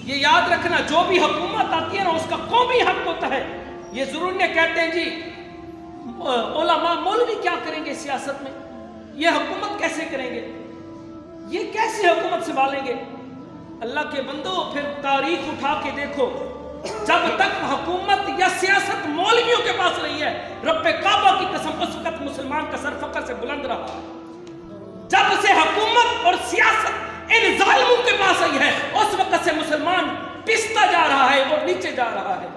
یہ یاد رکھنا جو بھی حکومت آتی ہے نا اس کا قومی حق ہوتا ہے. یہ ضرور نہیں کہتے ہیں جی علماء مولوی کیا کریں گے سیاست میں, یہ حکومت کیسے کریں گے, یہ کیسے حکومت سنبھالیں گے. اللہ کے بندو پھر تاریخ اٹھا کے دیکھو, جب تک حکومت یا سیاست مولویوں کے پاس رہی ہے, رب کعبہ کی قسم اس وقت مسلمان کا سر فخر سے بلند رہا ہے. جب سے حکومت اور سیاست ان ظالموں کے پاس آئی ہے اس وقت سے مسلمان پستا جا رہا ہے اور نیچے جا رہا ہے.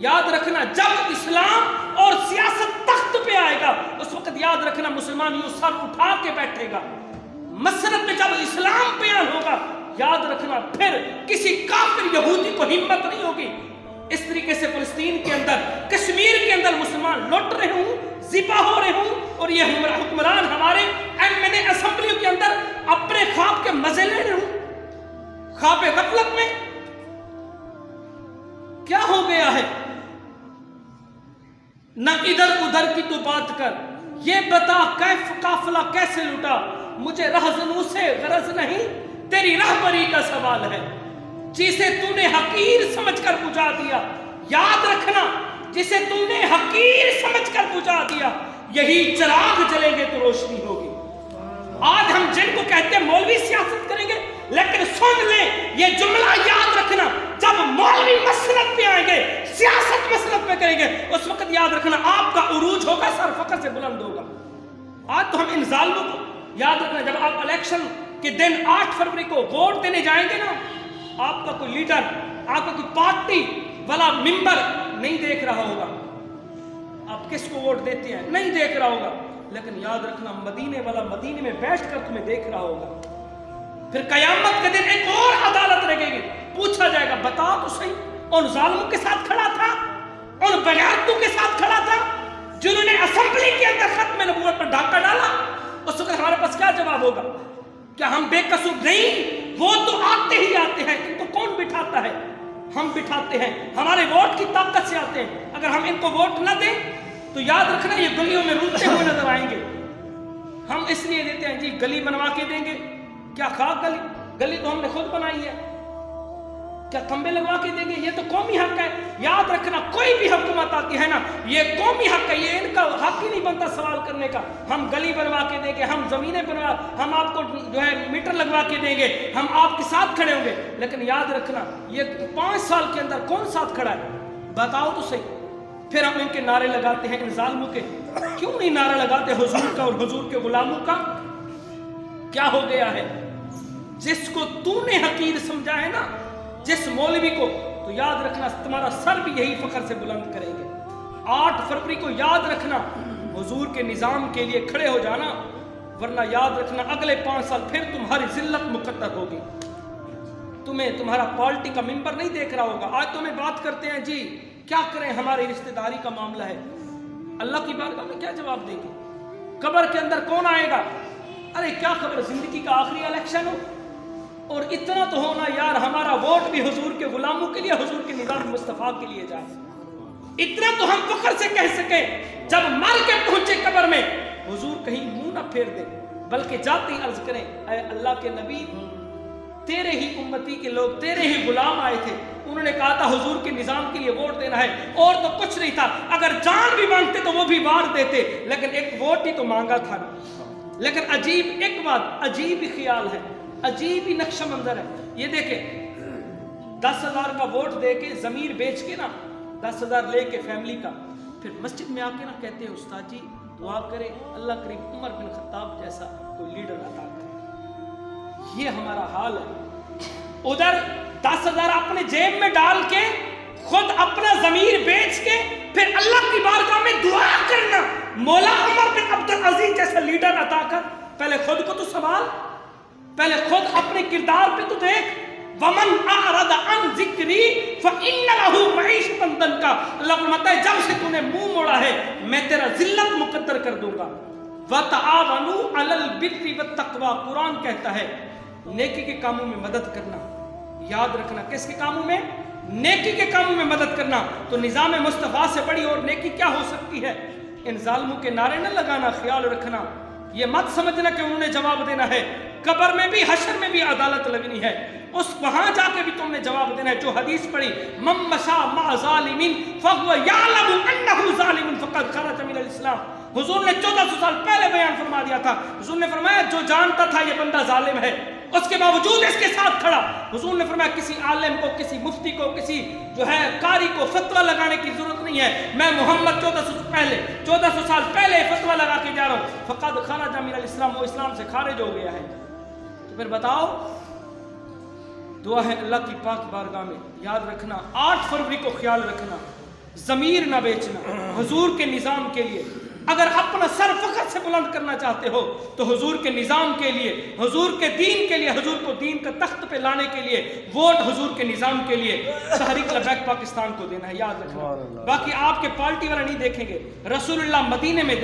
یاد رکھنا جب اسلام اور سیاست تخت پہ آئے گا اس وقت یاد رکھنا مسلمان یوں سر اٹھا کے بیٹھے گا. مسرت میں جب اسلام بیان ہوگا یاد رکھنا پھر کسی کافر یہودی کو ہمت نہیں ہوگی. اس طریقے سے فلسطین کے اندر, کشمیر کے اندر مسلمان لٹ رہے ہوں, ذبح ہو رہے ہوں, اور یہ حکمران ہمارے ایم این اے اسمبلیوں کے اندر اپنے خواب کے مزے لے رہے ہوں. خواب غفلت میں کیا ہو گیا ہے؟ نہ ادھر ادھر کی تو بات کر, یہ بتا کیف قافلہ کیسے لٹا, مجھے رہزنوں سے غرض نہیں تیری رہبری کا سوال ہے. جسے تو نے حقیر سمجھ کر بجھا دیا, یاد رکھنا جسے تو نے حقیر سمجھ کر بجھا دیا, یہی چراغ جلیں گے تو روشنی ہوگی. آج ہم جن کو کہتے ہیں مولوی سیاست کریں گے, لیکن سن لیں یہ جملہ یاد رکھنا, جب مولوی مسلط پہ آئیں گے, سیاست مسلط پہ کریں گے, اس وقت یاد رکھنا آپ کا عروج ہوگا, سر فخر سے بلند ہوگا. آج تو ہم ان ظالموں کو یاد رکھنا, جب آپ الیکشن کے دن 8 فروری کو ووٹ دینے جائیں گے نا, آپ کا کوئی لیڈر, آپ کا کوئی پارٹی والا ممبر نہیں دیکھ رہا ہوگا آپ کس کو ووٹ دیتے ہیں, نہیں دیکھ رہا ہوگا, لیکن یاد رکھنا مدینے والا مدینے میں بیٹھ کر تمہیں دیکھ رہا ہوگا. پھر قیامت کے دن ایک اور عدالت رہے گی, پوچھا جائے گا بتا تو صحیح ان ظالموں کے ساتھ کھڑا تھا, ان بغیرتوں کے ساتھ کھڑا تھا جنہوں نے اسمبلی کے اندر ختم نبوت پر ڈاکہ ڈالا. اس وقت ہمارے پاس کیا جواب ہوگا؟ کیا ہم بے قصور نہیں؟ وہ تو آتے ہی آتے ہیں, ان کو کون بٹھاتا ہے؟ ہم بٹھاتے ہیں, ہمارے ووٹ کی طاقت سے آتے ہیں. اگر ہم ان کو ووٹ نہ دیں تو یاد رکھنا یہ گلیوں میں روتے ہوئے نظر آئیں گے. ہم اس لیے دیتے ہیں جی گلی بنوا کے دیں گے, کیا خاک گلی, گلی تو ہم نے خود بنائی ہے, کیا کھمبے لگوا کے دیں گے؟ یہ تو قومی حق ہے. یاد رکھنا کوئی بھی حکومت آتی ہے نا, یہ قومی حق ہے, یہ ان کا حق ہی نہیں بنتا سوال کرنے کا. ہم گلی بنوا کے دیں گے, ہم زمینیں بنوا, ہم آپ کو جو ہے میٹر لگوا کے دیں گے, ہم آپ کے ساتھ کھڑے ہوں گے. لیکن یاد رکھنا یہ 5 سال کے اندر کون ساتھ کھڑا ہے بتاؤ تو صحیح. پھر ہم ان کے نعرے لگاتے ہیں ان ظالموں کے, کیوں نہیں نعرہ لگاتے حضور کا اور حضور کے غلاموں کا؟ کیا ہو گیا ہے؟ جس کو تو نے حقیر سمجھا ہے نا, جس مولوی کو, تو یاد رکھنا تمہارا سر بھی یہی فخر سے بلند کریں گے. 8 فروری کو یاد رکھنا حضور کے نظام کے لیے کھڑے ہو جانا, ورنہ یاد رکھنا اگلے 5 سال پھر تمہاری ذلت مقدر ہوگی. تمہیں تمہارا پارٹی کا ممبر نہیں دیکھ رہا ہوگا. آج تمہیں بات کرتے ہیں جی کیا کریں, ہماری رشتہ داری کا معاملہ ہے, اللہ کی بارگاہ میں کیا جواب دیں گے؟ قبر کے اندر کون آئے گا؟ ارے کیا خبر زندگی کا آخری الیکشن ہو, اور اتنا تو ہونا یار ہمارا ووٹ بھی حضور کے غلاموں کے لیے, حضور کے نظام مصطفیٰ کے لیے جائے. اتنا تو ہم فخر سے کہہ سکیں جب مر کے پہنچے قبر میں, حضور کہیں منہ نہ پھیر دے, بلکہ جاتے ہی عرض کریں اے اللہ کے نبی, تیرے ہی امتی کے لوگ, تیرے ہی غلام آئے تھے, انہوں نے کہا تھا حضور کے نظام کے لیے ووٹ دینا ہے, اور تو کچھ نہیں تھا, اگر جان بھی مانگتے تو وہ بھی وار دیتے, لیکن ایک ووٹ ہی تو مانگا تھا. لیکن عجیب ایک بات, عجیب ہی خیال ہے, عجیب ہی نقشہ منظر ہے. یہ دیکھیں 10,000 کا ووٹ دے کے, ضمیر بیچ کے نا 10,000 لے کے فیملی کا, پھر مسجد میں آ کے نا کہتے ہیں استاد جی دعا کرے اللہ کریم عمر بن خطاب جیسا کوئی لیڈر عطا کرے. یہ ہمارا حال ہے. ادھر 10,000 اپنے جیب میں ڈال کے, خود اپنا ضمیر بیچ کے, پھر اللہ کی بارگاہ میں دعا کرنا مولا عمر بن عبدالعزیز جیسا لیڈر عطا کر. پہلے خود کو تو سوال, پہلے خود اپنے کردار پہ تو دیکھ. وَمَنْ أَعْرَضَ عَنْ ذِكْرِي فَإِنَّ لَهُ مَعِيشَةً ضَنْكَ. اللہ فرماتا ہے جب سے تو نے منہ موڑا ہے میں تیرا ذلت مقدر کر دوں گا. وَتَعَاوَنُوا عَلَى الْبِرِّ وَالتَّقْوَىٰ. قرآن کہتا ہے نیکی کے کاموں میں مدد کرنا. یاد رکھنا کس کے کاموں میں؟ نیکی کے کاموں میں مدد کرنا. تو نظام مصطفیٰ سے بڑی اور نیکی کیا ہو سکتی ہے؟ ان ظالموں کے نعرے نہ لگانا. خیال رکھنا, یہ مت سمجھنا کہ انہوں نے جواب دینا ہے. قبر میں بھی حشر میں بھی عدالت لگنی ہے, اس وہاں جا کے بھی تم نے جواب دینا ہے. جو حدیث پڑھی من مشى مع ظالم فهو يعلم انه ظالم فقد خرج من الاسلام. حضور نے 1400 سال پہلے بیان فرما دیا تھا. حضور نے فرمایا جو جانتا تھا یہ بندہ ظالم ہے اس کے باوجود اس کے ساتھ کھڑا. حضور نے فرمایا کسی عالم کو, کسی مفتی کو, کسی جو ہے قاری کو فتویٰ لگانے کی ضرورت نہیں ہے. میں محمد 1400 سال پہلے فتویٰ لگا کے جا رہا ہوں. فقد خرج من الاسلام, وہ اسلام سے خارج ہو گیا ہے. تو پھر بتاؤ, دعا ہے اللہ کی پاک بارگاہ میں, یاد رکھنا 8 فروری کو خیال رکھنا, ضمیر نہ بیچنا حضور کے نظام کے لیے. اگر اپنا سر فخر سے بلند کرنا چاہتے ہو تو حضور کے نظام کے لیے, حضور کے دین کے لیے, حضور کو دین کا تخت پہ لانے کے لیے ووٹ حضور کے نظام کے لیے تحریک لبیک پاکستان کو دینا ہے. یاد رکھنا. باقی آپ کے پارٹی والا نہیں دیکھیں گے, رسول اللہ مدینے میں دیکھیں.